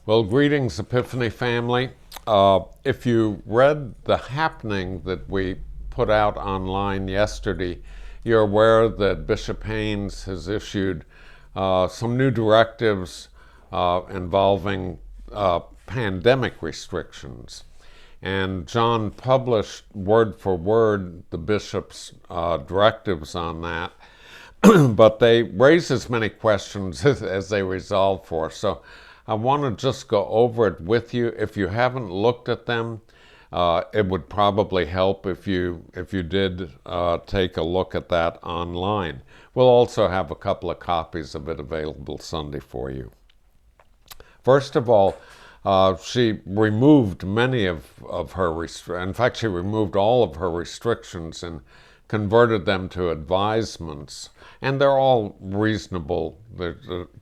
Well, greetings, Epiphany family. If you read the happening that we put out online yesterday, you're aware that Bishop Haynes has issued some new directives involving pandemic restrictions. And John published word for word the bishop's directives on that. But they raise as many questions as they resolve for us. So I want to just go over it with you. If you haven't looked at them, it would probably help if you did take a look at that online. We'll also have a couple of copies of it available Sunday for you. First of all, she removed many of her in fact, she removed all of her restrictions and converted them to advisements. And they're all reasonable,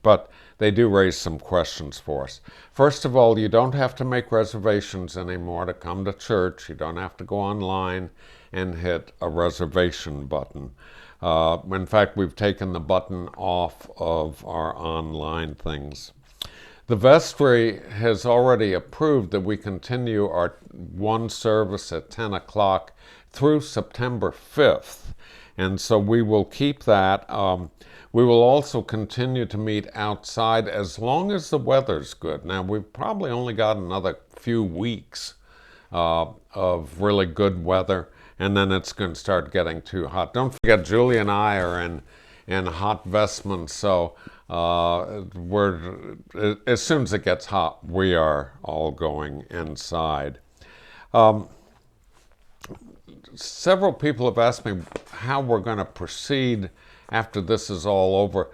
but they do raise some questions for us. First of all, you don't have to make reservations anymore to come to church. You don't have to go online and hit a reservation button. In fact, we've taken the button off of our online things. The vestry has already approved that we continue our one service at 10 o'clock through September 5th. And so we will keep that. We will also continue to meet outside as long as the weather's good. Now, we've probably only got another few weeks of really good weather, and then it's going to start getting too hot. Don't forget, Julie and I are in hot vestments, so as soon as it gets hot, we are all going inside. Several people have asked me how we're going to proceed after this is all over.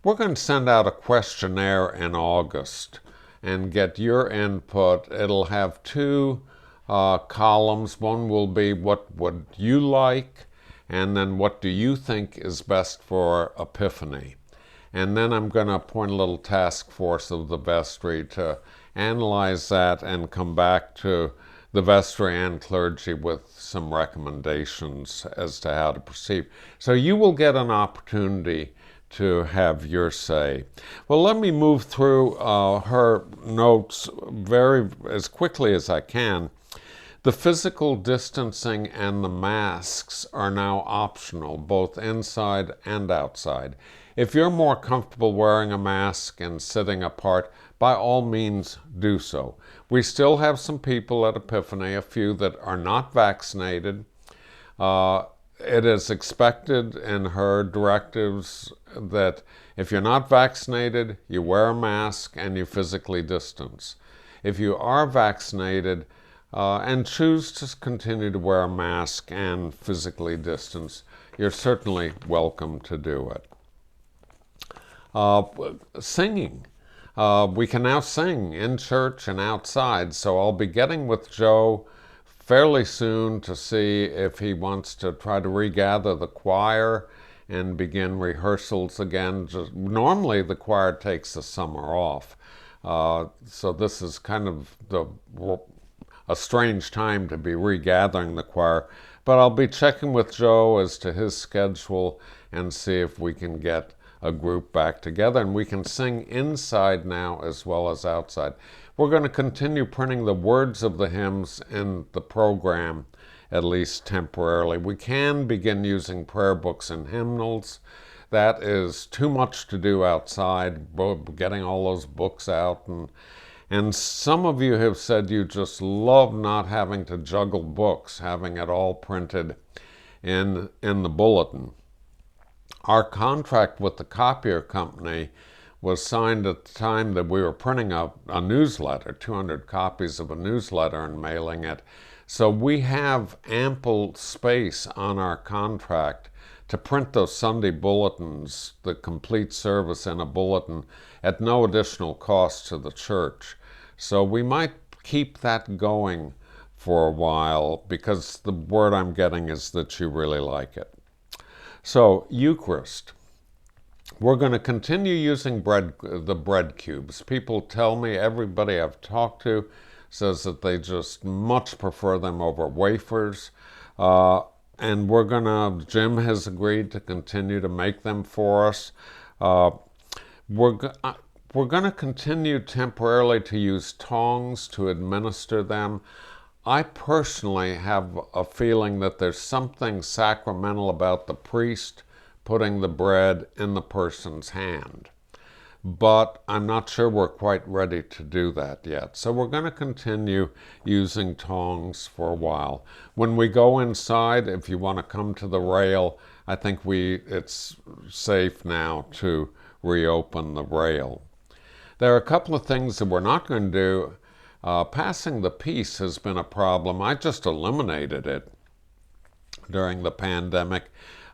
We're going to send out a questionnaire in August and get your input. It'll have two columns. One will be what would you like, and then what do you think is best for Epiphany. And then I'm going to appoint a little task force of the vestry to analyze that and come back to the vestry and clergy with some recommendations as to how to proceed. So you will get an opportunity to have your say. Well, let me move through her notes as quickly as I can. The physical distancing and the masks are now optional, both inside and outside. If you're more comfortable wearing a mask and sitting apart, by all means do so. We still have some people at Epiphany, a few that are not vaccinated. It is expected in her directives that if you're not vaccinated, you wear a mask and you physically distance. If you are vaccinated and choose to continue to wear a mask and physically distance, you're certainly welcome to do it. Singing. We can now sing in church and outside, so I'll be getting with Joe fairly soon to see if he wants to try to regather the choir and begin rehearsals again. Normally the choir takes the summer off, so this is kind of a strange time to be regathering the choir, but I'll be checking with Joe as to his schedule and see if we can get a group back together, and we can sing inside now as well as outside. We're going to continue printing the words of the hymns in the program, at least temporarily. We can begin using prayer books and hymnals. That is too much to do outside, getting all those books out. And some of you have said you just love not having to juggle books, having it all printed in the bulletin. Our contract with the copier company was signed at the time that we were printing a newsletter, 200 copies of a newsletter and mailing it. So we have ample space on our contract to print those Sunday bulletins, the complete service in a bulletin, at no additional cost to the church. So we might keep that going for a while because the word I'm getting is that you really like it. So, Eucharist. We're going to continue using the bread cubes. People tell me, everybody I've talked to says that they just much prefer them over wafers. And Jim has agreed to continue to make them for us. we're going to continue temporarily to use tongs to administer them. I personally have a feeling that there's something sacramental about the priest putting the bread in the person's hand. But I'm not sure we're quite ready to do that yet. So we're going to continue using tongs for a while. When we go inside, if you want to come to the rail, I think it's safe now to reopen the rail. There are a couple of things that we're not going to do. Passing the peace has been a problem. I just eliminated it during the pandemic.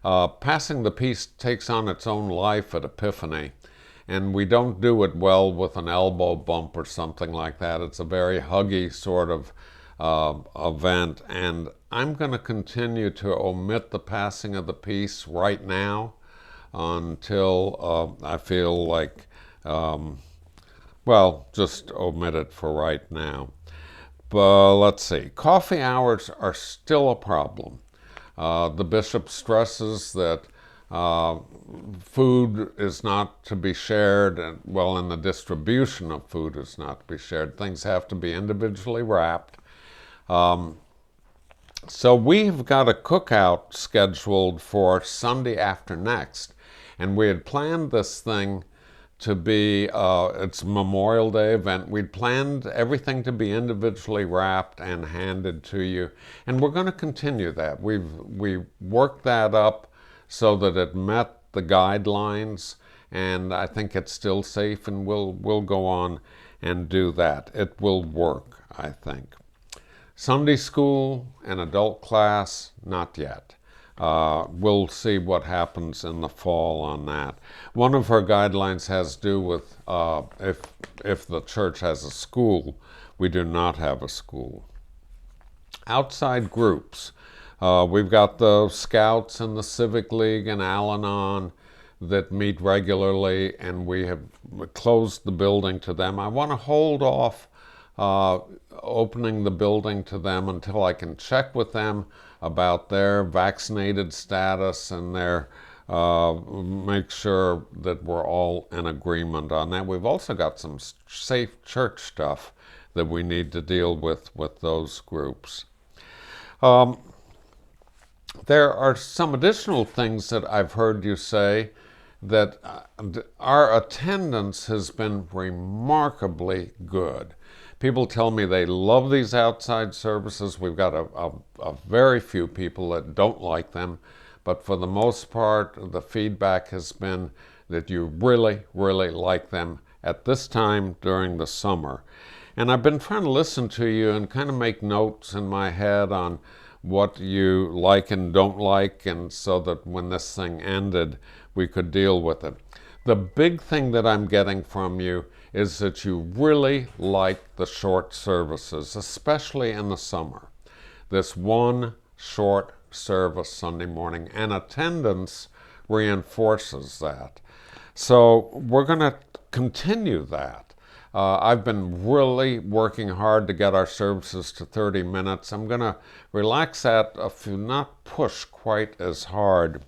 Passing the peace takes on its own life at Epiphany, and we don't do it well with an elbow bump or something like that. It's a very huggy sort of event, and I'm going to continue to omit the passing of the peace right now until I feel like, just omit it for right now. But let's see. Coffee hours are still a problem. The bishop stresses that food is not to be shared, and the distribution of food is not to be shared. Things have to be individually wrapped. So we've got a cookout scheduled for Sunday after next, and we had planned this thing to be, it's a Memorial Day event. We'd planned everything to be individually wrapped and handed to you, and we're going to continue that. We worked that up so that it met the guidelines, and I think it's still safe, and we'll go on and do that. It will work, I think. Sunday school and adult class, not yet. We'll see what happens in the fall on that. One of her guidelines has to do with if the church has a school. We do not have a school. Outside groups. We've got the Scouts and the Civic League and Al-Anon that meet regularly, and we have closed the building to them. I want to hold off opening the building to them until I can check with them about their vaccinated status and their make sure that we're all in agreement on that. We've also got some safe church stuff that we need to deal with those groups. There are some additional things that I've heard you say, that our attendance has been remarkably good. People tell me they love these outside services. We've got a very few people that don't like them, but for the most part, the feedback has been that you really, really like them at this time during the summer. And I've been trying to listen to you and kind of make notes in my head on what you like and don't like, and so that when this thing ended, we could deal with it. The big thing that I'm getting from you is that you really like the short services, especially in the summer. This one short service Sunday morning, and attendance reinforces that. So we're going to continue that. I've been really working hard to get our services to 30 minutes. I'm going to relax that a few, not push quite as hard.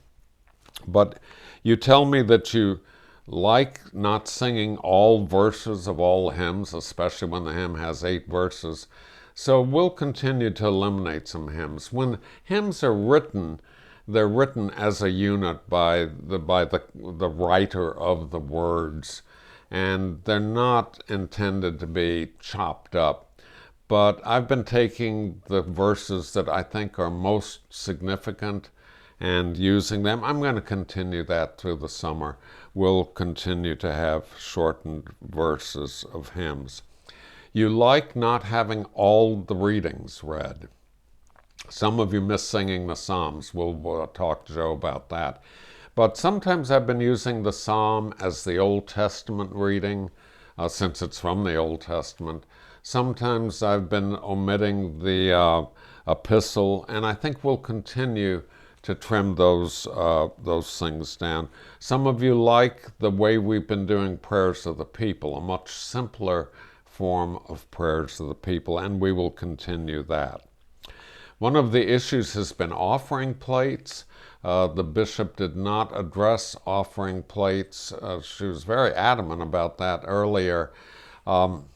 But you tell me that you like not singing all verses of all hymns, especially when the hymn has 8 verses. So we'll continue to eliminate some hymns. When hymns are written, they're written as a unit by the writer of the words, and they're not intended to be chopped up. But I've been taking the verses that I think are most significant and using them. I'm going to continue that through the summer. We'll continue to have shortened verses of hymns. You like not having all the readings read. Some of you miss singing the Psalms. We'll talk to Joe about that. But sometimes I've been using the Psalm as the Old Testament reading, since it's from the Old Testament. Sometimes I've been omitting the epistle, and I think we'll continue to trim those things down. Some of you like the way we've been doing prayers of the people, a much simpler form of prayers of the people, and we will continue that. One of the issues has been offering plates. The bishop did not address offering plates. She was very adamant about that earlier. Um,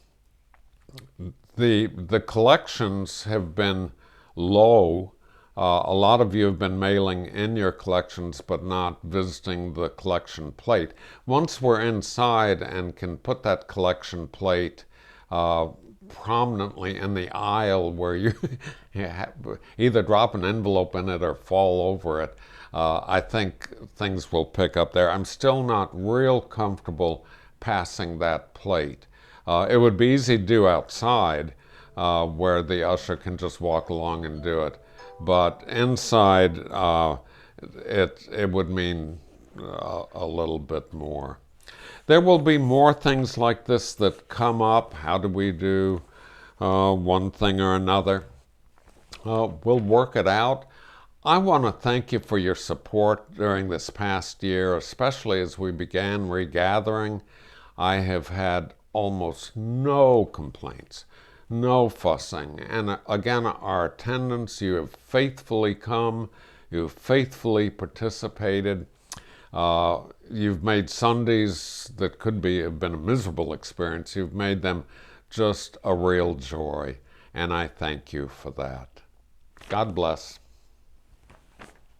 the collections have been low. A lot of you have been mailing in your collections but not visiting the collection plate. Once we're inside and can put that collection plate prominently in the aisle where you either drop an envelope in it or fall over it, I think things will pick up there. I'm still not real comfortable passing that plate. It would be easy to do outside where the usher can just walk along and do it. But inside, it would mean a little bit more. There will be more things like this that come up. How do we do one thing or another? We'll work it out. I want to thank you for your support during this past year, especially as we began regathering. I have had almost no complaints, no fussing. And again, our attendance, you have faithfully come, you've faithfully participated. You've made Sundays that could have been a miserable experience, you've made them just a real joy. And I thank you for that. God bless.